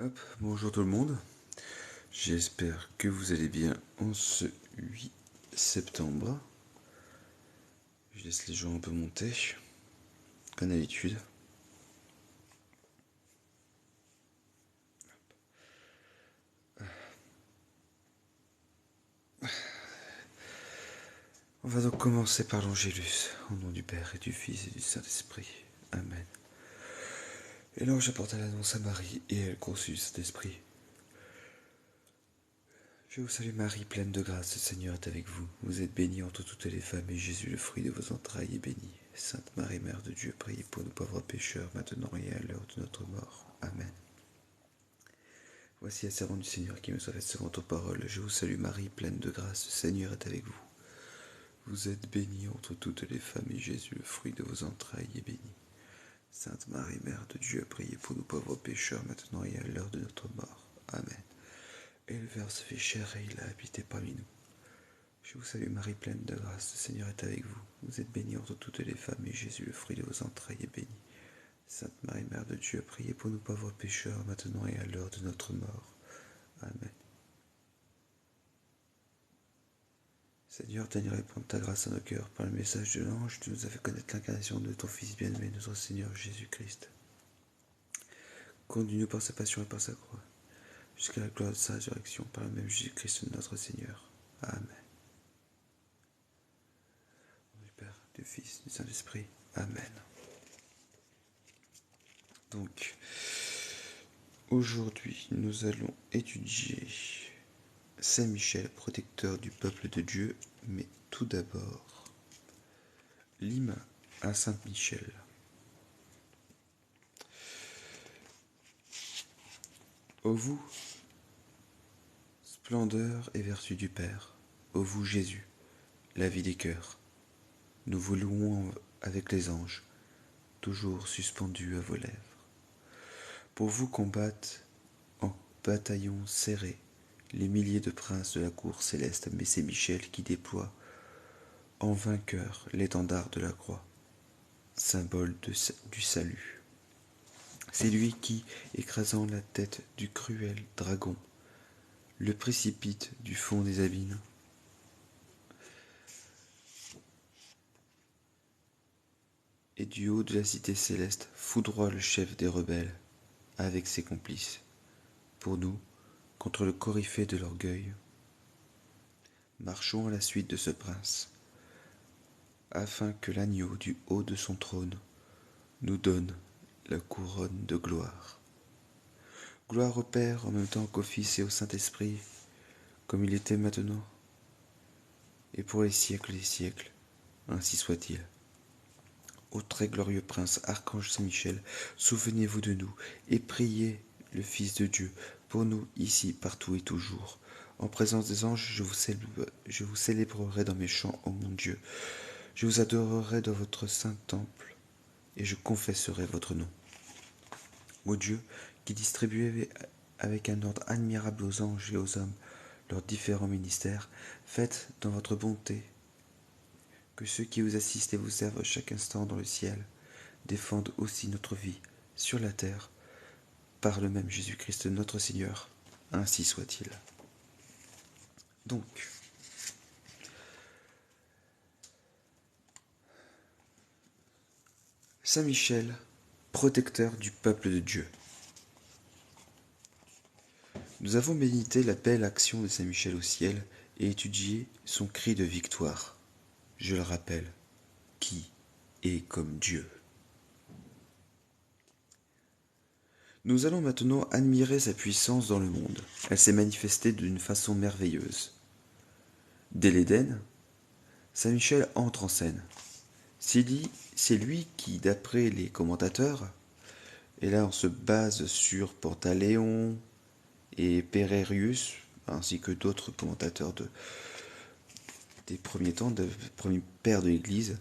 Hop, bonjour tout le monde, j'espère que vous allez bien en ce 8 septembre. Je laisse les gens un peu monter, comme d'habitude. On va donc commencer par l'Angélus, au nom du Père et du Fils et du Saint-Esprit. Amen. Et l'ange apporta l'annonce à Marie, et elle conçut cet esprit. Je vous salue Marie, pleine de grâce, le Seigneur est avec vous. Vous êtes bénie entre toutes les femmes, et Jésus, le fruit de vos entrailles, est béni. Sainte Marie, Mère de Dieu, priez pour nous pauvres pécheurs, maintenant et à l'heure de notre mort. Amen. Voici la servante du Seigneur qui me soit faite selon ton parole. Je vous salue Marie, pleine de grâce, le Seigneur est avec vous. Vous êtes bénie entre toutes les femmes, et Jésus, le fruit de vos entrailles, est béni. Sainte Marie, Mère de Dieu, priez pour nous pauvres pécheurs, maintenant et à l'heure de notre mort. Amen. Et le Verbe se fait chair et il a habité parmi nous. Je vous salue Marie, pleine de grâce, le Seigneur est avec vous. Vous êtes bénie entre toutes les femmes, et Jésus, le fruit de vos entrailles, est béni. Sainte Marie, Mère de Dieu, priez pour nous pauvres pécheurs, maintenant et à l'heure de notre mort. Amen. Seigneur, daignes répandre ta grâce à nos cœurs. Par le message de l'ange, tu nous as fait connaître l'incarnation de ton Fils bien-aimé, notre Seigneur Jésus-Christ. Conduis-nous par sa passion et par sa croix, jusqu'à la gloire de sa résurrection, par le même Jésus-Christ notre Seigneur. Amen. Au nom du Père, du Fils, du Saint-Esprit. Amen. Donc, aujourd'hui, nous allons étudier Saint Michel, protecteur du peuple de Dieu, mais tout d'abord, l'hymne à Saint Michel. Ô vous, splendeur et vertu du Père, ô vous Jésus, la vie des cœurs, nous vous louons avec les anges, toujours suspendus à vos lèvres. Pour vous combattent en bataillons serrés les milliers de princes de la cour céleste, mais c'est Michel qui déploie en vainqueur l'étendard de la croix, symbole du salut. C'est lui qui, écrasant la tête du cruel dragon, le précipite du fond des abîmes. Et du haut de la cité céleste foudroie le chef des rebelles avec ses complices. Pour nous, contre le coryphée de l'orgueil, marchons à la suite de ce prince, afin que l'agneau du haut de son trône nous donne la couronne de gloire. Gloire au Père en même temps qu'au Fils et au Saint-Esprit, comme il était maintenant, et pour les siècles des siècles, ainsi soit-il. Ô très glorieux prince, archange Saint-Michel, souvenez-vous de nous et priez le Fils de Dieu pour nous ici, partout et toujours. En présence des anges, je vous célébrerai dans mes chants, ô mon Dieu. Je vous adorerai dans votre saint temple et je confesserai votre nom. Ô Dieu, qui distribuez avec un ordre admirable aux anges et aux hommes leurs différents ministères, faites dans votre bonté que ceux qui vous assistent et vous servent chaque instant dans le ciel défendent aussi notre vie sur la terre par le même Jésus-Christ notre Seigneur. Ainsi soit-il. Donc, Saint Michel, protecteur du peuple de Dieu. Nous avons médité la belle action de Saint Michel au ciel et étudié son cri de victoire. Je le rappelle, qui est comme Dieu. Nous allons maintenant admirer sa puissance dans le monde. Elle s'est manifestée d'une façon merveilleuse. Dès l'Éden, Saint Michel entre en scène. C'est lui qui, d'après les commentateurs, et là on se base sur Pantaléon et Pérérius, ainsi que d'autres commentateurs des premiers temps, des premiers pères de l'Église.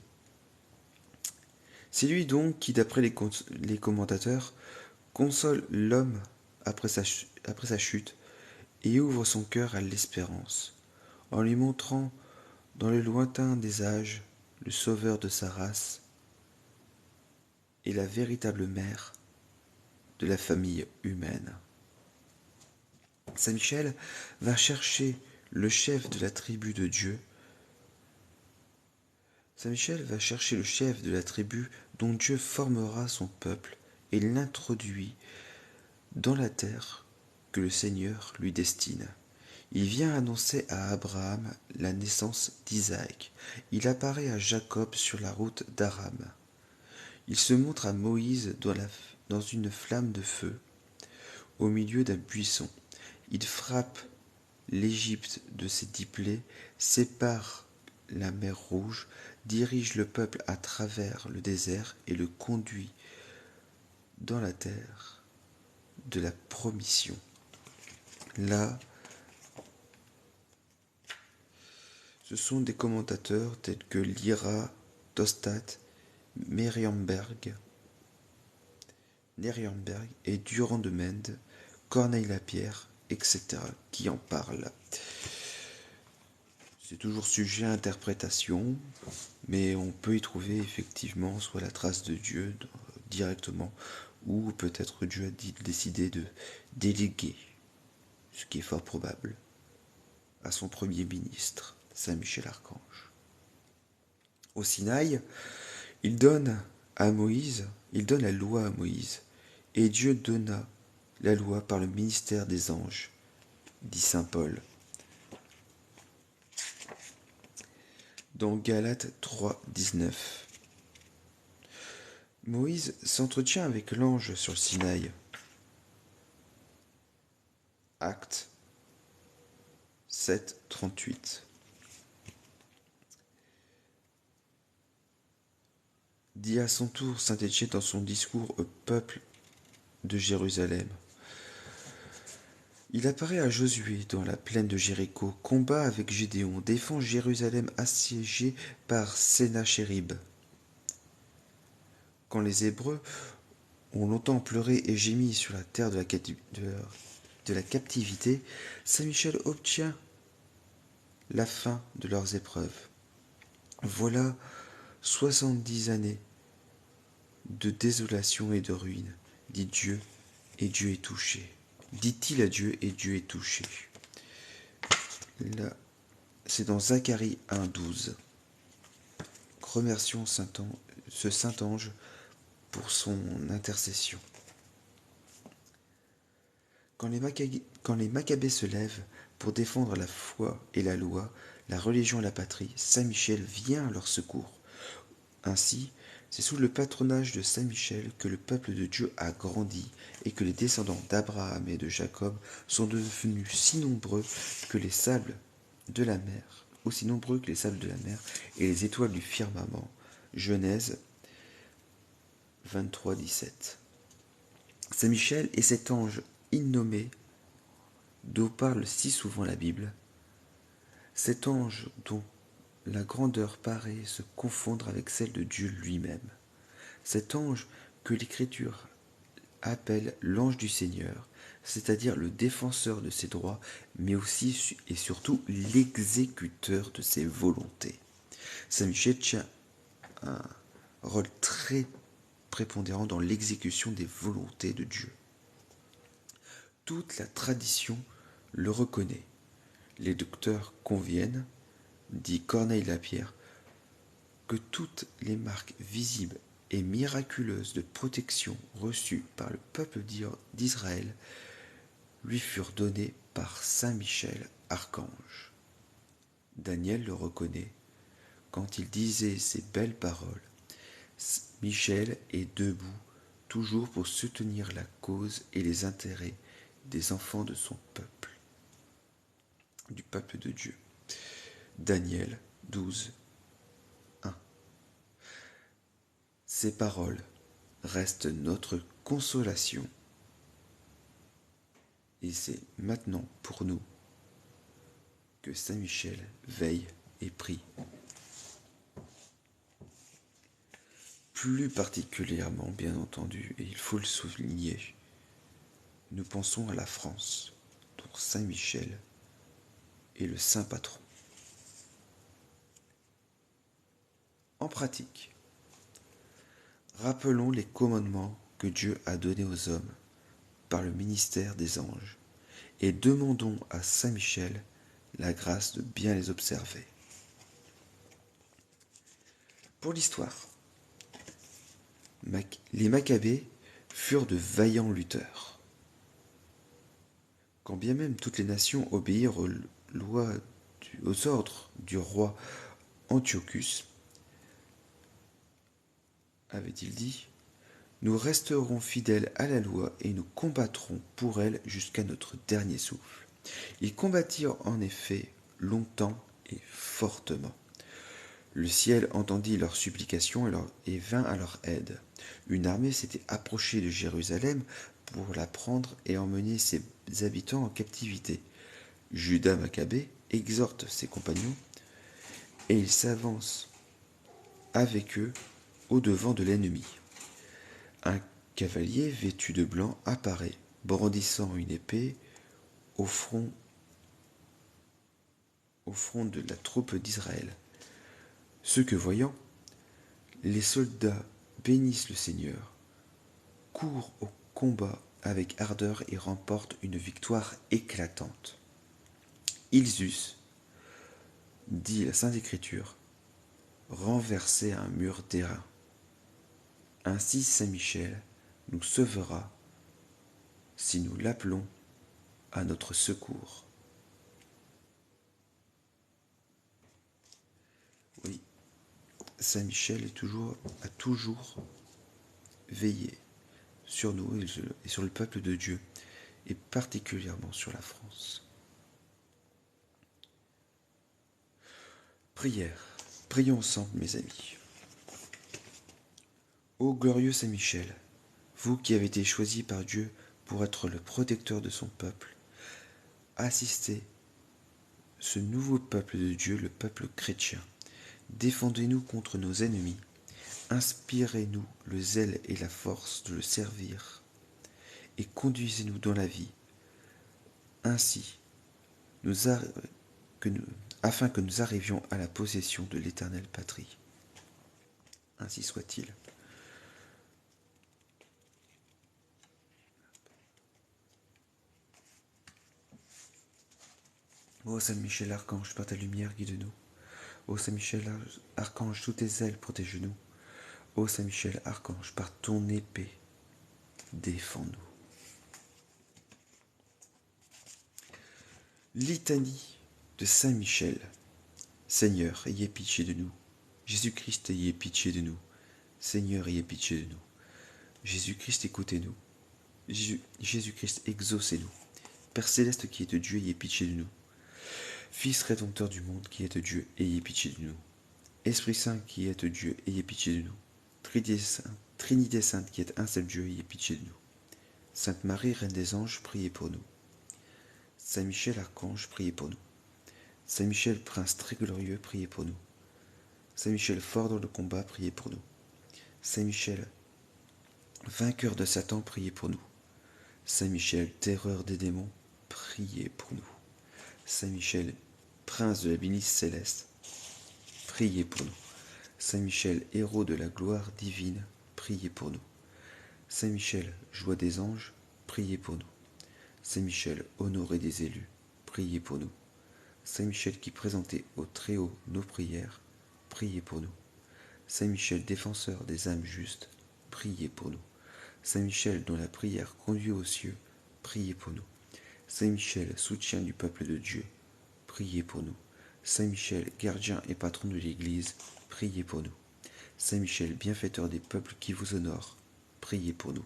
C'est lui donc qui, d'après les commentateurs, console l'homme après sa chute et ouvre son cœur à l'espérance, en lui montrant dans le lointain des âges le sauveur de sa race et la véritable mère de la famille humaine. Saint Michel va chercher le chef de la tribu de Dieu. Saint Michel va chercher le chef de la tribu dont Dieu formera son peuple et l'introduit dans la terre que le Seigneur lui destine. Il vient annoncer à Abraham la naissance d'Isaac. Il apparaît à Jacob sur la route d'Aram. Il se montre à Moïse dans une flamme de feu, au milieu d'un buisson. Il frappe l'Égypte de ses 10 plaies, sépare la mer Rouge, dirige le peuple à travers le désert et le conduit dans la terre de la promission. Là, ce sont des commentateurs tels que Lyra, Tostat, Merienberg et Durand de Mende, Corneille Lapierre, etc. qui en parlent. C'est toujours sujet à interprétation, mais on peut y trouver effectivement soit la trace de Dieu directement, ou peut-être Dieu a décidé de déléguer, ce qui est fort probable, à son premier ministre, Saint Michel Archange. Au Sinaï, il donne la loi à Moïse, et Dieu donna la loi par le ministère des anges, dit saint Paul. Dans Galates 3, 19. Moïse s'entretient avec l'ange sur le Sinaï. Acte 7, 38. Dit à son tour saint Étienne dans son discours au peuple de Jérusalem. Il apparaît à Josué dans la plaine de Jéricho, combat avec Gédéon, défend Jérusalem assiégée par Sennachérib. Quand les Hébreux ont longtemps pleuré et gémi sur la terre de la captivité, Saint Michel obtient la fin de leurs épreuves. Voilà 70 années de désolation et de ruine, dit Dieu, et Dieu est touché. Dit-il à Dieu, et Dieu est touché. Là, c'est dans Zacharie 1,12. Remercions ce saint ange pour son intercession. Quand les Maccabées se lèvent pour défendre la foi et la loi, la religion et la patrie, Saint Michel vient à leur secours. Ainsi, c'est sous le patronage de Saint Michel que le peuple de Dieu a grandi et que les descendants d'Abraham et de Jacob sont devenus si nombreux que les sables de la mer, aussi nombreux que les sables de la mer et les étoiles du firmament. Genèse 23, 17. Saint Michel est cet ange innommé dont parle si souvent la Bible, cet ange dont la grandeur paraît se confondre avec celle de Dieu lui-même, cet ange que l'Écriture appelle l'ange du Seigneur, c'est-à-dire le défenseur de ses droits, mais aussi et surtout l'exécuteur de ses volontés. Saint Michel tient un rôle très prépondérant dans l'exécution des volontés de Dieu. Toute la tradition le reconnaît. Les docteurs conviennent, dit Corneille Lapierre, que toutes les marques visibles et miraculeuses de protection reçues par le peuple d'Israël lui furent données par Saint Michel Archange. Daniel le reconnaît quand il disait ces belles paroles. Michel est debout, toujours pour soutenir la cause et les intérêts des enfants de son peuple, du peuple de Dieu. Daniel 12, 1. Ces paroles restent notre consolation. Et c'est maintenant pour nous que Saint Michel veille et prie. Plus particulièrement, bien entendu, et il faut le souligner, nous pensons à la France, dont Saint Michel est le saint patron. En pratique, rappelons les commandements que Dieu a donnés aux hommes par le ministère des anges et demandons à Saint Michel la grâce de bien les observer. Pour l'histoire, les Maccabées furent de vaillants lutteurs. Quand bien même toutes les nations obéirent aux ordres du roi Antiochus, avait-il dit, nous resterons fidèles à la loi et nous combattrons pour elle jusqu'à notre dernier souffle. Ils combattirent en effet longtemps et fortement. Le ciel entendit leurs supplications et vint à leur aide. Une armée s'était approchée de Jérusalem pour la prendre et emmener ses habitants en captivité. Judas Maccabée exhorte ses compagnons et il s'avance avec eux au-devant de l'ennemi. Un cavalier vêtu de blanc apparaît, brandissant une épée au front de la troupe d'Israël. Ce que voyant, les soldats bénissent le Seigneur, courent au combat avec ardeur et remportent une victoire éclatante. Ils eussent, dit la Sainte Écriture, renversé un mur d'airain. Ainsi Saint Michel nous sauvera si nous l'appelons à notre secours. Oui, Saint Michel a toujours veillé sur nous et sur le peuple de Dieu, et particulièrement sur la France. Prière. Prions ensemble, mes amis. Ô glorieux Saint Michel, vous qui avez été choisi par Dieu pour être le protecteur de son peuple, assistez ce nouveau peuple de Dieu, le peuple chrétien. Défendez-nous contre nos ennemis. Inspirez-nous le zèle et la force de le servir. Et conduisez-nous dans la vie. Ainsi, afin que nous arrivions à la possession de l'éternelle patrie. Ainsi soit-il. Ô Saint Michel Archange, par ta lumière, guide-nous. Ô Saint Michel Archange, sous tes ailes, protège-nous. Ô Saint Michel Archange, par ton épée, défends-nous. Litanie de Saint Michel. Seigneur, ayez pitié de nous. Jésus-Christ, ayez pitié de nous. Seigneur, ayez pitié de nous. Jésus-Christ, écoutez-nous. Jésus-Christ, exaucez-nous. Père céleste qui est de Dieu, ayez pitié de nous. Fils rédempteur du monde qui est de Dieu, ayez pitié de nous. Esprit Saint qui est de Dieu, ayez pitié de nous. Trinité Sainte qui est un seul Dieu, ayez pitié de nous. Sainte Marie, Reine des Anges, priez pour nous. Saint Michel Archange, priez pour nous. Saint Michel, Prince très glorieux, priez pour nous. Saint Michel, fort dans le combat, priez pour nous. Saint Michel, vainqueur de Satan, priez pour nous. Saint Michel, terreur des démons, priez pour nous. Saint Michel, prince de la milice céleste, priez pour nous. Saint Michel, héros de la gloire divine, priez pour nous. Saint Michel, joie des anges, priez pour nous. Saint Michel, honoré des élus, priez pour nous. Saint Michel qui présentait au Très-Haut nos prières, priez pour nous. Saint Michel, défenseur des âmes justes, priez pour nous. Saint Michel, dont la prière conduit aux cieux, priez pour nous. Saint Michel, soutien du peuple de Dieu, priez pour nous. Saint Michel, gardien et patron de l'Église, priez pour nous. Saint Michel, bienfaiteur des peuples qui vous honorent, priez pour nous.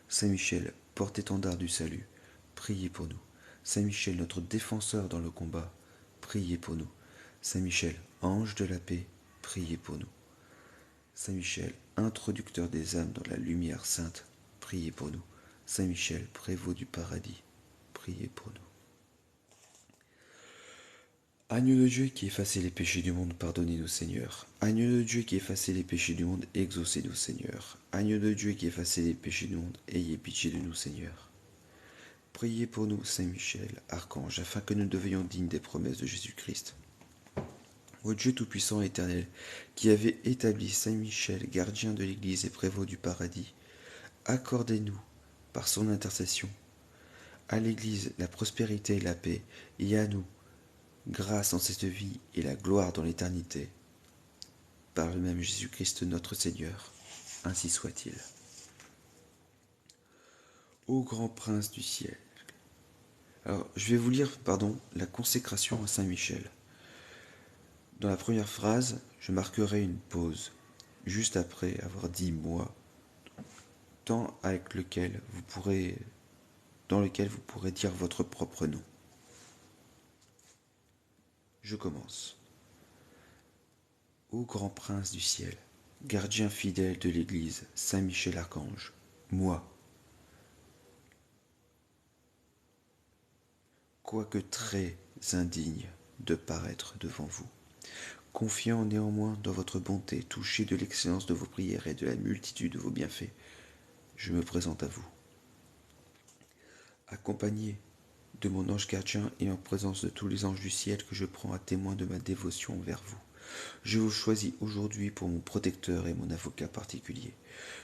Saint Michel, porte-étendard du salut, priez pour nous. Saint Michel, notre défenseur dans le combat, priez pour nous. Saint Michel, ange de la paix, priez pour nous. Saint Michel, introducteur des âmes dans la lumière sainte, priez pour nous. Saint Michel, prévôt du paradis, priez pour nous. Agneau de Dieu qui effacez les péchés du monde, pardonnez-nous Seigneur. Agneau de Dieu qui effacez les péchés du monde, exaucez-nous Seigneur. Agneau de Dieu qui effacez les péchés du monde, ayez pitié de nous Seigneur. Priez pour nous Saint Michel, Archange, afin que nous devenions dignes des promesses de Jésus-Christ. Ô Dieu Tout-Puissant et Éternel, qui avez établi Saint Michel, gardien de l'Église et prévôt du paradis, accordez-nous, par son intercession, à l'Église la prospérité et la paix, et à nous, grâce en cette vie et la gloire dans l'éternité. Par le même Jésus-Christ notre Seigneur, ainsi soit-il. Ô grand prince du ciel. Alors, je vais vous lire, la consécration à Saint Michel. Dans la première phrase, je marquerai une pause, juste après avoir dit moi, temps avec lequel vous pourrez, dans lequel vous pourrez dire votre propre nom. Je commence. Ô grand prince du ciel, gardien fidèle de l'Église, Saint Michel Archange, moi, quoique très indigne de paraître devant vous, confiant néanmoins dans votre bonté, touché de l'excellence de vos prières et de la multitude de vos bienfaits, je me présente à vous. Accompagné de mon ange gardien et en présence de tous les anges du ciel que je prends à témoin de ma dévotion envers vous, je vous choisis aujourd'hui pour mon protecteur et mon avocat particulier.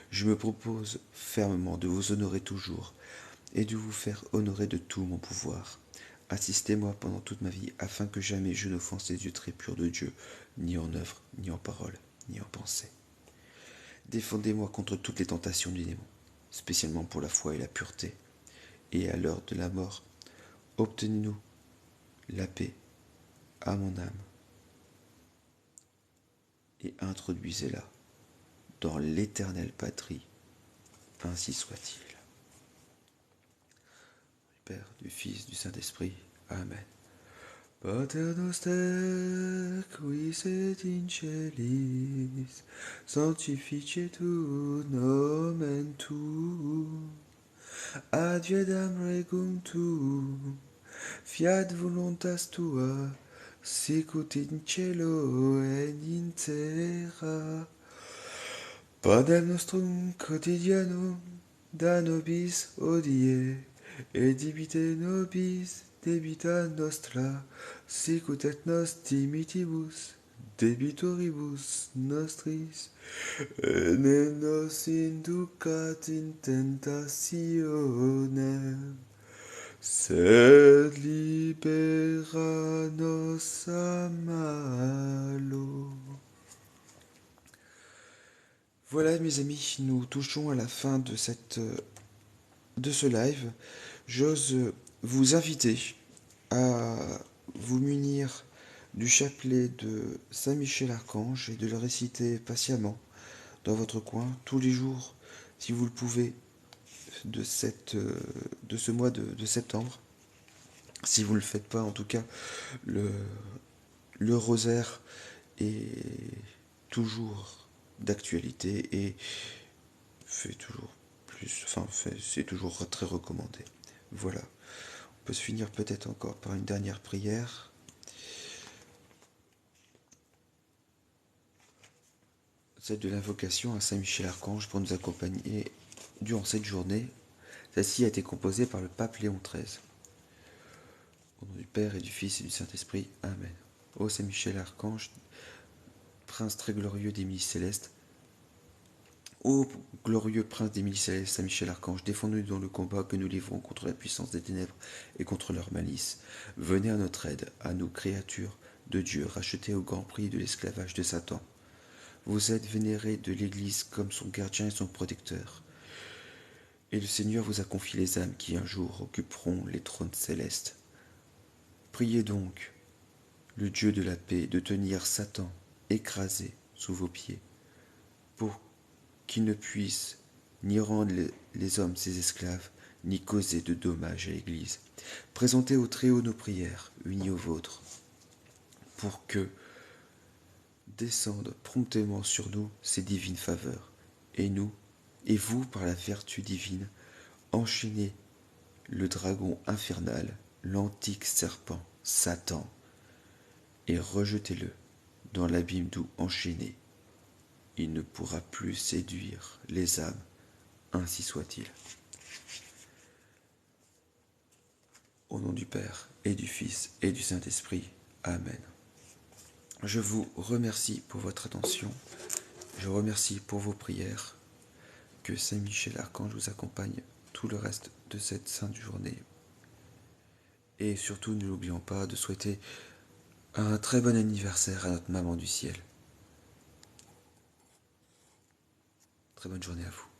Je me propose fermement de vous honorer toujours et de vous faire honorer de tout mon pouvoir. Assistez-moi pendant toute ma vie, afin que jamais je n'offense les yeux très purs de Dieu, ni en œuvre, ni en parole, ni en pensée. Défendez-moi contre toutes les tentations du démon, spécialement pour la foi et la pureté. Et à l'heure de la mort, obtenez-nous la paix à mon âme et introduisez-la dans l'éternelle patrie. Ainsi soit-il. Du Père, du Fils, du Saint-Esprit. Amen. Pater noster, qui et in celis, sanctificetur nomen tuum, adviendam regum tuum, fiat voluntas tua, sicut in cielo et in terra. Panem nostrum quotidianum da nobis hodie, et dimitte nobis debita nostra, sicut et nos dimitibus debitoribus nostris, et ne nos inducat in tentationem, sed libera nos a malo. Voilà mes amis, nous touchons à la fin de ce live. J'ose vous inviter à vous munir du chapelet de Saint Michel Archange et de le réciter patiemment dans votre coin tous les jours, si vous le pouvez, de ce mois de septembre. Si vous ne le faites pas, en tout cas, le rosaire est toujours d'actualité et fait toujours plus, c'est toujours très recommandé. Voilà. On peut se finir peut-être encore par une dernière prière. Celle de l'invocation à Saint Michel Archange pour nous accompagner durant cette journée. Celle-ci a été composée par le pape Léon XIII. Au nom du Père et du Fils et du Saint-Esprit. Amen. Ô Saint Michel Archange, prince très glorieux des milices célestes, ô glorieux prince des milices célestes, Saint Michel Archange, défends-nous dans le combat que nous livrons contre la puissance des ténèbres et contre leur malice. Venez à notre aide, à nous, créatures de Dieu, rachetées au grand prix de l'esclavage de Satan. Vous êtes vénérés de l'Église comme son gardien et son protecteur. Et le Seigneur vous a confié les âmes qui un jour occuperont les trônes célestes. Priez donc le Dieu de la paix de tenir Satan écrasé sous vos pieds, pour qu'il ne puisse ni rendre les hommes ses esclaves, ni causer de dommages à l'Église. Présentez au Très-Haut nos prières, unies aux vôtres, pour que descendent promptement sur nous ces divines faveurs, et nous, et vous, par la vertu divine, enchaînez le dragon infernal, l'antique serpent, Satan, et rejetez-le dans l'abîme d'où enchaîné. Il ne pourra plus séduire les âmes, ainsi soit-il. Au nom du Père, et du Fils, et du Saint-Esprit. Amen. Je vous remercie pour votre attention. Je vous remercie pour vos prières. Que Saint Michel Archange vous accompagne tout le reste de cette sainte journée. Et surtout, ne l'oublions pas de souhaiter un très bon anniversaire à notre maman du ciel. Très bonne journée à vous.